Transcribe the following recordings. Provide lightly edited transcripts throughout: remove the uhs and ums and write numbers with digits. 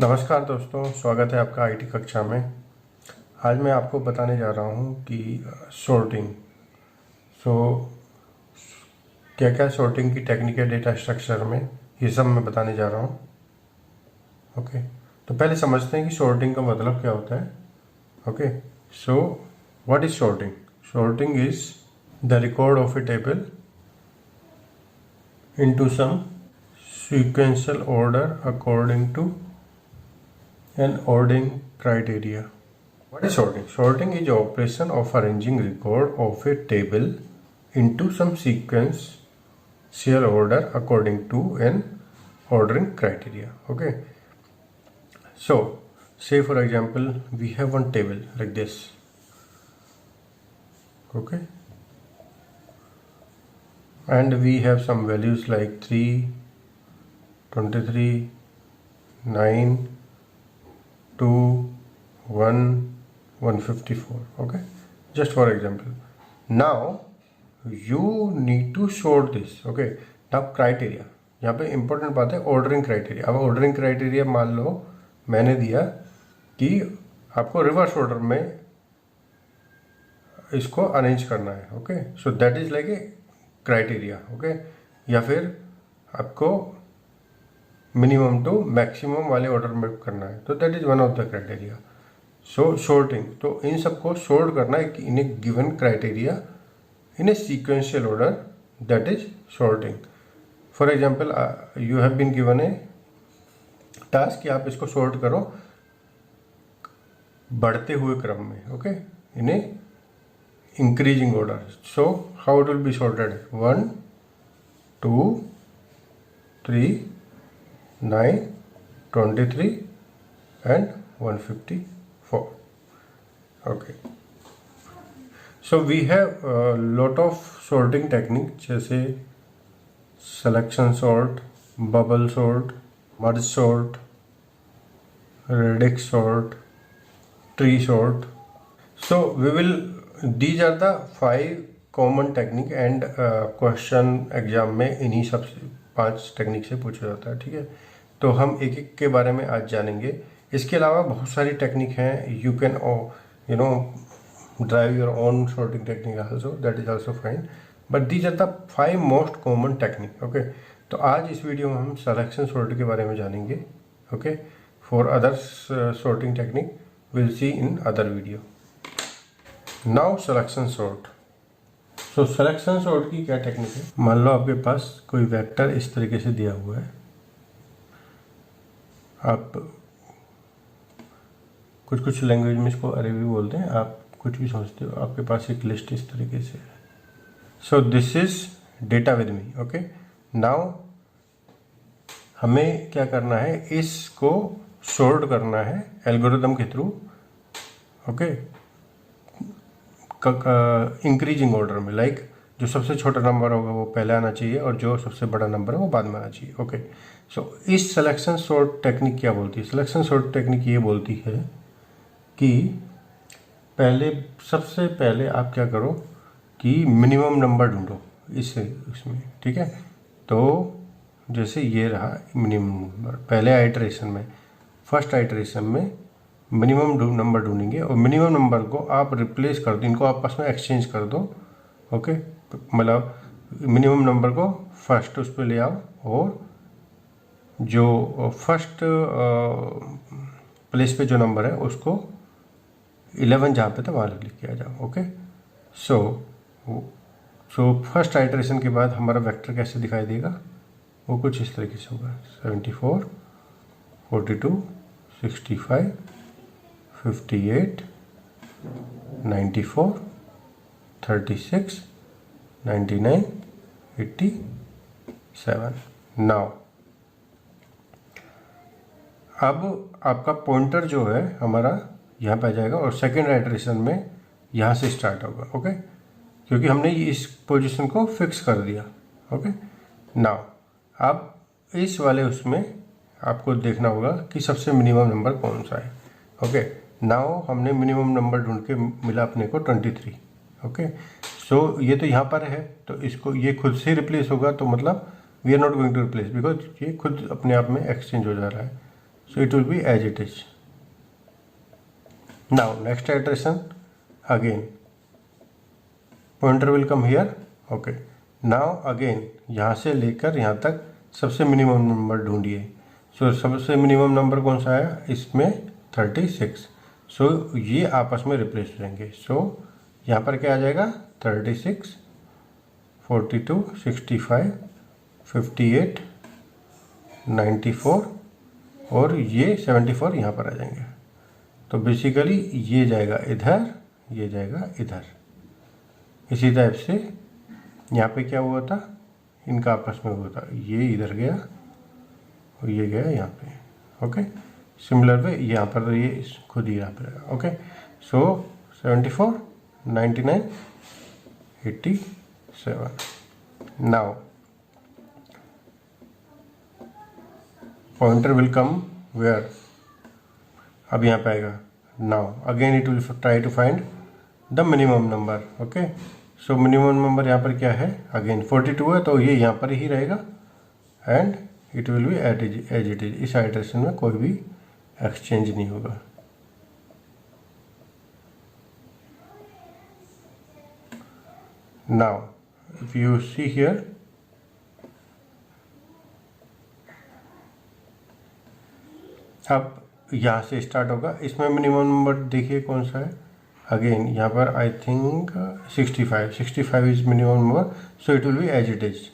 नमस्कार दोस्तों, स्वागत है आपका आईटी कक्षा में। आज मैं आपको बताने जा रहा हूँ कि सॉर्टिंग क्या क्या सॉर्टिंग की टेक्निक है डेटा स्ट्रक्चर में, ये सब मैं बताने जा रहा हूँ। ओके, तो पहले समझते हैं कि सॉर्टिंग का मतलब क्या होता है। Okay, so what is sorting? Sorting is the record of a table into some sequential order according to an ordering criteria. What is sorting? Sorting is the operation of arranging record of a table into some sequential order according to an ordering criteria. Okay. So, say for example, we have one table like this. Okay. And we have some values like 3, 23, 9, 2, 1, 154. Okay, just for example. Now you need to sort this. Okay, now criteria, यहाँ पे important बात है ordering criteria. अब ordering criteria मान लो मैंने दिया कि आपको रिवर्स ऑर्डर में इसको अरेंज करना है. Okay, so that is like a criteria. Okay, या फिर आपको मिनिमम टू मैक्सिमम वाले ऑर्डर में करना है, तो that is one of the criteria. So sorting, तो इन सबको सॉर्ट करना है in a given criteria in a sequential order, that is sorting. For example, you have been given a task कि आप इसको सॉर्ट करो बढ़ते हुए क्रम में. Okay, in a increasing order. So how it will be sorted? 1, 2, 3, 9, 23 and 154. Okay, so we have a lot of sorting technique जैसे selection sort, bubble sort, merge sort, radix sort, tree sort. So we will, these are the 5 common technique and question exam में इन्हीं सब 5 technique से पूछा जाता है. ठीक है, तो हम एक एक के बारे में आज जानेंगे. इसके अलावा बहुत सारी टेक्निक हैं. You can drive your own sorting technique also, that is also fine, but these are the 5 most common technique. Okay, तो आज इस वीडियो में हम सिलेक्शन सॉर्ट के बारे में जानेंगे. Okay, for others sorting technique will see in other video. Now selection sort. तो सिलेक्शन सॉर्ट की क्या टेक्निक है? मान लो आपके पास कोई वेक्टर इस तरीके से दिया हुआ है. आप कुछ लैंग्वेज में इसको अरे भी बोलते हैं, आप कुछ भी समझते हो. आपके पास एक लिस्ट इस तरीके से है. So this is data with me. Okay, now हमें क्या करना है? इसको सॉर्ट करना है एल्गोरिथम के थ्रू. ओके, इंक्रीजिंग ऑर्डर में, लाइक जो सबसे छोटा नंबर होगा वो पहले आना चाहिए और जो सबसे बड़ा नंबर है वो बाद में आना चाहिए. ओके, सो इस सिलेक्शन सॉर्ट टेक्निक क्या बोलती है? सिलेक्शन सॉर्ट टेक्निक ये बोलती है कि सबसे पहले आप क्या करो कि मिनिमम नंबर ढूंढो इसमें. ठीक है, तो जैसे ये रहा मिनिमम नंबर पहले आइटरेशन में, फर्स्ट आइटरेशन में मिनिमम नंबर ढूंढेंगे और मिनिमम नंबर को आप रिप्लेस कर दो, इनको आपस में एक्सचेंज कर दो. ओके, मतलब मिनिमम नंबर को फर्स्ट उस पर ले आओ और जो फर्स्ट प्लेस पे जो नंबर है उसको 11 जहाँ पे था वहाँ लिख के आ जाओ. ओके, सो फर्स्ट आइटरेशन के बाद हमारा वेक्टर कैसे दिखाई देगा? वो कुछ इस तरीके से होगा. 74, 42, 65, 58, 94, 36, 99, 87. नाउ अब आपका पॉइंटर जो है हमारा यहाँ पे आ जाएगा और सेकेंड आइटरेशन में यहाँ से स्टार्ट होगा. ओके, क्योंकि हमने इस पोजीशन को फिक्स कर दिया. ओके, नाउ अब इस वाले उसमें आपको देखना होगा कि सबसे मिनिमम नंबर कौन सा है. ओके, नाउ हमने मिनिमम नंबर ढूंढ के मिला अपने को 23. ओके, सो ये तो यहाँ पर है, तो इसको ये खुद से रिप्लेस होगा, तो मतलब we are not going to replace because ये खुद अपने आप में एक्सचेंज हो जा रहा है. so it will be as it is. Now next iteration, again pointer will come here. Okay, now again यहाँ से लेकर यहाँ तक सबसे मिनिमम नंबर ढूंढिए. सो सबसे मिनिमम नंबर कौन सा आया इसमें? 36. सो ये आपस में रिप्लेस हो जाएंगे. सो यहाँ पर क्या आ जाएगा? 36, 42, 65, 58, 94 और ये 74 यहाँ पर आ जाएंगे. तो बेसिकली ये जाएगा इधर, ये जाएगा इधर. इसी टाइप से यहाँ पे क्या हुआ था, इनका आपस में हुआ था, ये इधर गया और ये गया यहाँ पे. ओके, सिमिलर वे यहाँ पर ये खुद ही यहाँ पर. Okay, so 74, 99, 87. Now pointer will come where? अब यहाँ पे आएगा. Now again it will try to find the minimum number. Okay, so minimum number यहाँ पर क्या है? अगेन 42 है तो ये यहाँ पर ही रहेगा and it will be as it is. इस आइटरेशन में कोई भी एक्सचेंज नहीं होगा. Now if you see here, अब यहाँ से स्टार्ट होगा. इसमें मिनिमम नंबर देखिए कौन सा है. अगेन यहाँ पर I think 65 is minimum number. So it will be as it is.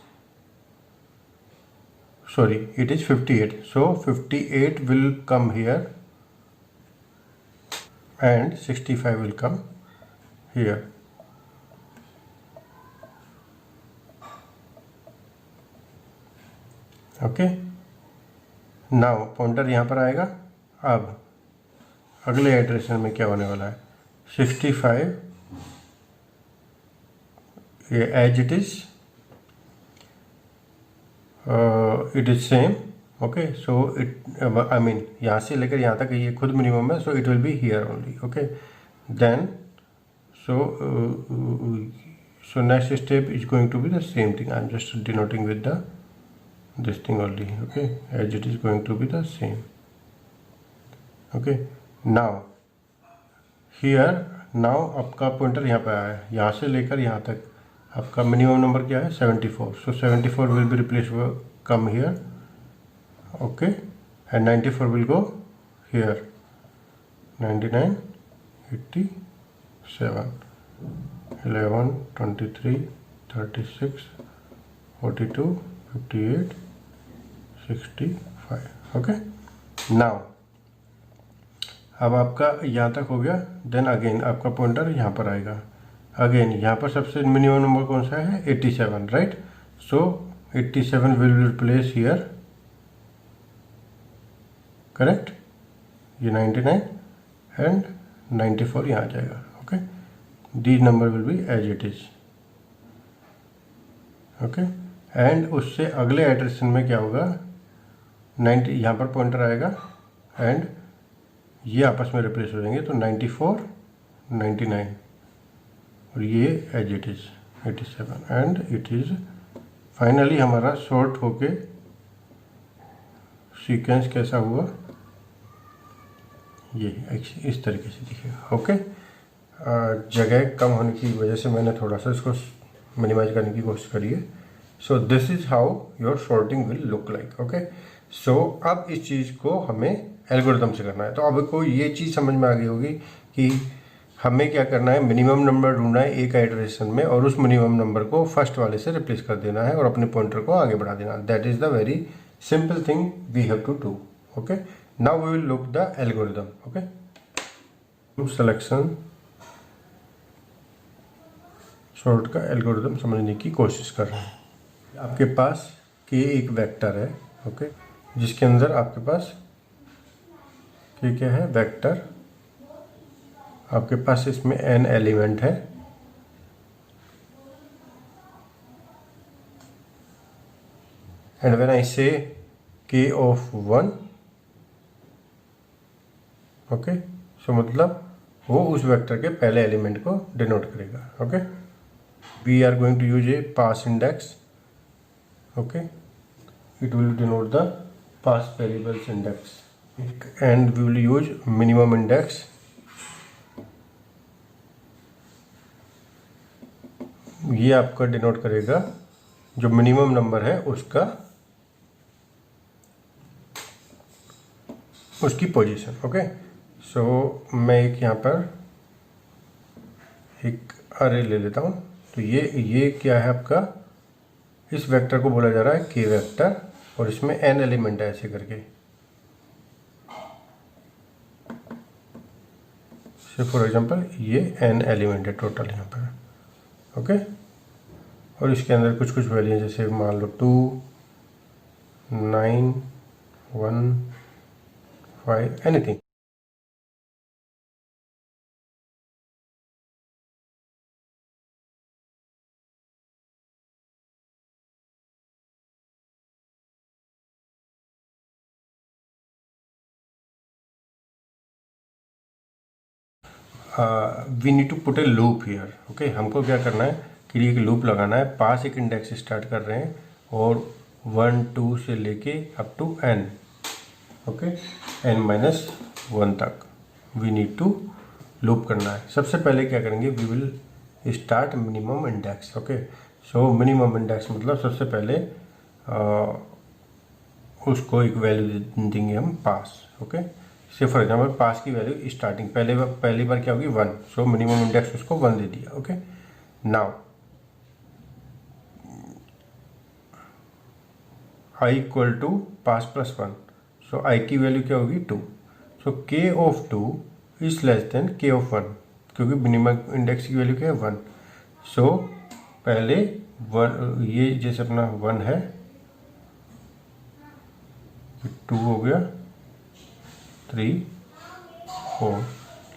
Sorry, it is 58. So 58 will come here and 65 will come here. Okay, now pointer यहाँ पर आएगा. अब अगले एड्रेशन में क्या होने वाला है? 65 ये as it is, it is same. Okay, so it I mean यहाँ से लेकर यहाँ तक ये खुद मिनिमम है. So it will be here only. Okay, then so next step is going to be the same thing. I am just denoting with the this thing only. Okay, as it is going to be the same. Okay, now here, now आपका pointer यहाँ पे आया है. यहाँ से लेकर यहाँ तक आपका मिनिमम नंबर क्या है? 74. so 74 will be replaced, come here. Okay, and 94 will go here. 99, 87, 11, 23, 36, 42, 58, 65. Okay, now अब आपका यहाँ तक हो गया. देन अगेन आपका पॉइंटर यहाँ पर आएगा. अगेन यहाँ पर सबसे मिनिमम नंबर कौन सा है? 87, right. So 87 will replace here. Correct, ये 99 एंड 94 यहाँ आ जाएगा. Okay, these number will be as it is. Okay, and उससे अगले एड्रेशन में क्या होगा? 90 यहाँ पर पॉइंटर आएगा एंड ये आपस में रिप्लेस हो जाएंगे. तो 94, 99 और ये as it is 87 and it is finally हमारा शॉर्ट होके सीक्वेंस कैसा हुआ? ये इस तरीके से दिखेगा. ओके, जगह कम होने की वजह से मैंने थोड़ा सा इसको मिनिमाइज करने की कोशिश करी है. So this is how your sorting will look like. Okay, so अब इस चीज़ को हमें एल्गोरिथम से करना है. तो अब को ये चीज़ समझ में आ गई होगी कि हमें क्या करना है. मिनिमम नंबर ढूंढना है एक आइटरेशन में और उस मिनिमम नंबर को फर्स्ट वाले से रिप्लेस कर देना है और अपने पॉइंटर को आगे बढ़ा देना. That is the very simple thing we have to do. Okay, now we will look the algorithm. Okay, selection sort का एल्गोरिथम समझने की कोशिश कर रहे हैं. आपके पास के एक वेक्टर है. ओके, जिसके अंदर आपके पास के क्या है? वेक्टर. आपके पास इसमें n एलिमेंट है. एंड व्हेन आई से k ऑफ 1, ओके, सो मतलब वो उस वेक्टर के पहले एलिमेंट को डिनोट करेगा. Okay, we are going to use a pos index. Okay, it will denote the past variables index. and we will use minimum index. ये आपका डिनोट करेगा जो मिनिमम नंबर है उसकी पोजीशन. ओके, सो मैं एक यहाँ पर एक अरे ले लेता हूँ. तो ये क्या है आपका, इस वेक्टर को बोला जा रहा है के वेक्टर, और इसमें n एलिमेंट है ऐसे करके. से फॉर एग्जांपल ये n एलिमेंट है टोटल यहाँ पर. ओके, और इसके अंदर कुछ कुछ वैल्यू जैसे मान लो 2, 9, 1, 5 anything. We need to put a loop here. Okay, हमको क्या करना है कि एक लूप लगाना है. पास एक इंडेक्स से स्टार्ट कर रहे हैं और 1, 2 से लेके up to n. Okay, n-1 तक वी नीड टू लूप करना है. सबसे पहले क्या करेंगे, we will start minimum index. Okay, so minimum index मतलब सबसे पहले उसको एक वैल्यू देंगे हम pos. Okay, say for example pos की वैल्यू स्टार्टिंग पहली बार क्या होगी 1. सो मिनिमम इंडेक्स उसको 1 दे दिया. Okay, now i equal to pos plus 1. So i की वैल्यू क्या होगी 2. So k of 2 is less than k of 1, क्योंकि मिनिमम इंडेक्स की वैल्यू क्या है 1. सो पहले 1, ये जैसे अपना 1 है, 2 हो गया, 3, 4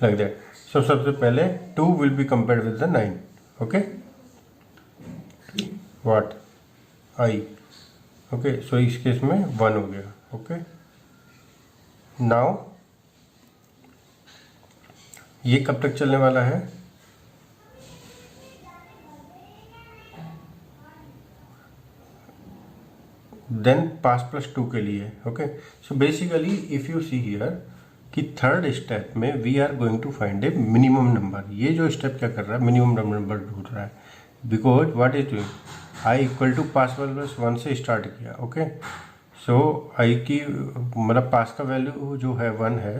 लाइक दैट. सो सबसे पहले 2 will be compared with the 9. Okay, what i. Okay, so इस केस में 1 हो गया. ओके, नाउ ये कब तक चलने वाला है, देन पास प्लस 2 के लिए. Okay, so basically if you see here कि थर्ड स्टेप में we are going to find a minimum number. ये जो स्टेप क्या कर रहा है, मिनिमम नंबर ढूंढ रहा है. Because what is doing, I equal to pos plus 1 से स्टार्ट किया. ओके, सो आई की मतलब पास का वैल्यू जो है 1 है,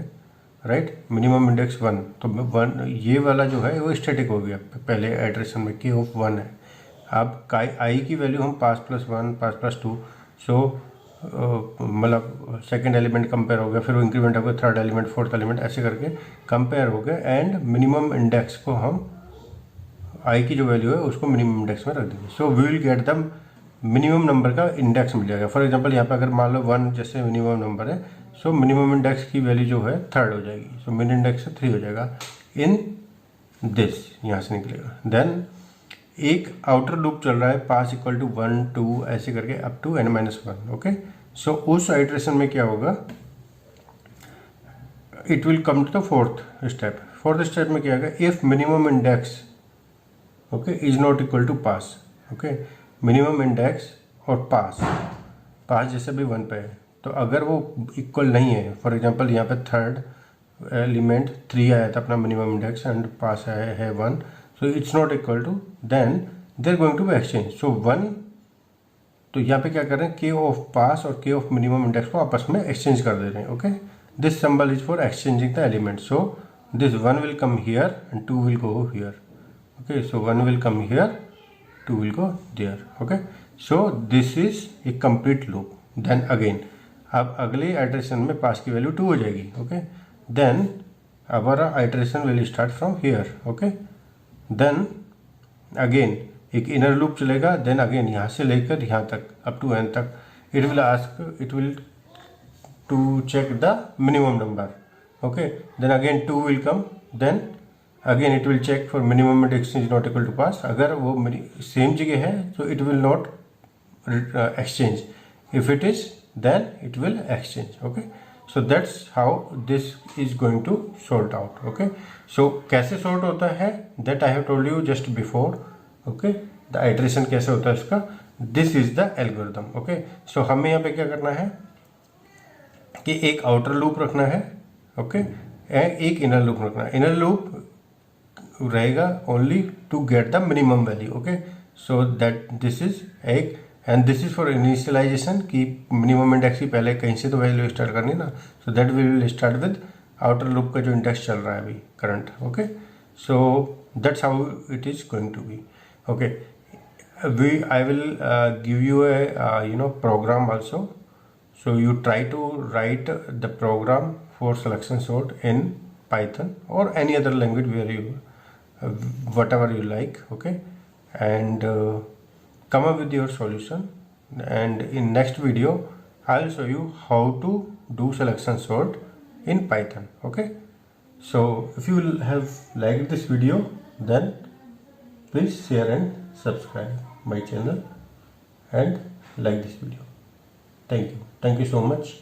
राइट, मिनिमम इंडेक्स 1. तो 1 ये वाला जो है वो स्टैटिक हो गया पहले एड्रेशन में, के ऑफ 1 है. अब आई की वैल्यू हम पास प्लस 1, पास प्लस 2, सो मतलब सेकंड एलिमेंट कंपेयर हो गया, फिर वो इंक्रीमेंट हो गया, थर्ड एलिमेंट, फोर्थ एलिमेंट, ऐसे करके कंपेयर हो गया. एंड मिनिमम इंडेक्स को हम आई की जो वैल्यू है उसको मिनिमम इंडेक्स में रख देंगे. So we will get the minimum number का इंडेक्स मिल जाएगा. फॉर एग्जांपल यहाँ पे अगर मान लो 1 जैसे मिनिमम नंबर है, सो मिनिमम इंडेक्स की वैल्यू जो है 3rd हो जाएगी. सो मिन इंडेक्स से 3 हो जाएगा इन दिस, यहाँ से निकलेगा. देन एक आउटर लूप चल रहा है, पास इक्वल टू 1, 2 ऐसे करके अप टू n-1. ओके, सो उस आइट्रेशन में क्या होगा, it will come to the fourth step. Fourth step में क्या होगा, if minimum index okay is not equal to pos. Okay, minimum index और पास जैसे भी 1 पे है, तो अगर वो इक्वल नहीं है, फॉर एग्जांपल यहाँ पे थर्ड एलिमेंट 3 आया था अपना मिनिमम इंडेक्स एंड पास है 1, so it's not equal to, then they are going to exchange. So 1, तो यहाँ पे क्या कर रहे हैं, के ऑफ पास और के ऑफ मिनिमम इंडेक्स को आपस में एक्सचेंज कर दे रहे हैं. Okay, this symbol is for exchanging the element. So this 1 will come here and 2 will go here. Okay, so 1 will come here, 2 will go there. Okay, so this is a complete loop. Then again, अब अगले iteration में पास की value 2 हो जाएगी. Okay, then हमारा iteration will start from here. Okay, then again एक inner loop चलेगा. Then again यहाँ से लेकर यहाँ तक अप टू n तक it will to check the minimum number. Okay, then again 2 will come, then again it will check for minimum index is not equal to pos. अगर वो same जगह है तो it will not exchange, if it is then it will exchange. Okay, so that's how this is going to sort out. Okay, so कैसे sort होता है that I have told you just before. Okay, the iteration कैसे होता है इसका, this is the algorithm. Okay, so हमें यहाँ पे क्या करना है कि एक आउटर लूप रखना है, ओके, एक इनर लूप रखना है। इनर लूप रहेगा only to get the minimum value, okay. So that this is एक, and this is for initialization कि मिनिमम इंडेक्स की पहले कहीं से तो वैल्यू स्टार्ट करनी ना, so that we will start with outer loop का जो इंडेक्स चल रहा है अभी current, okay. So that's how it is going to be, okay. I will give you a program also, so you try to write the program for selection sort in Python or any other language where you whatever you like, okay, and come up with your solution. And in next video I'll show you how to do selection sort in Python, okay. So if you have liked this video, then please share and subscribe my channel and like this video. Thank you so much.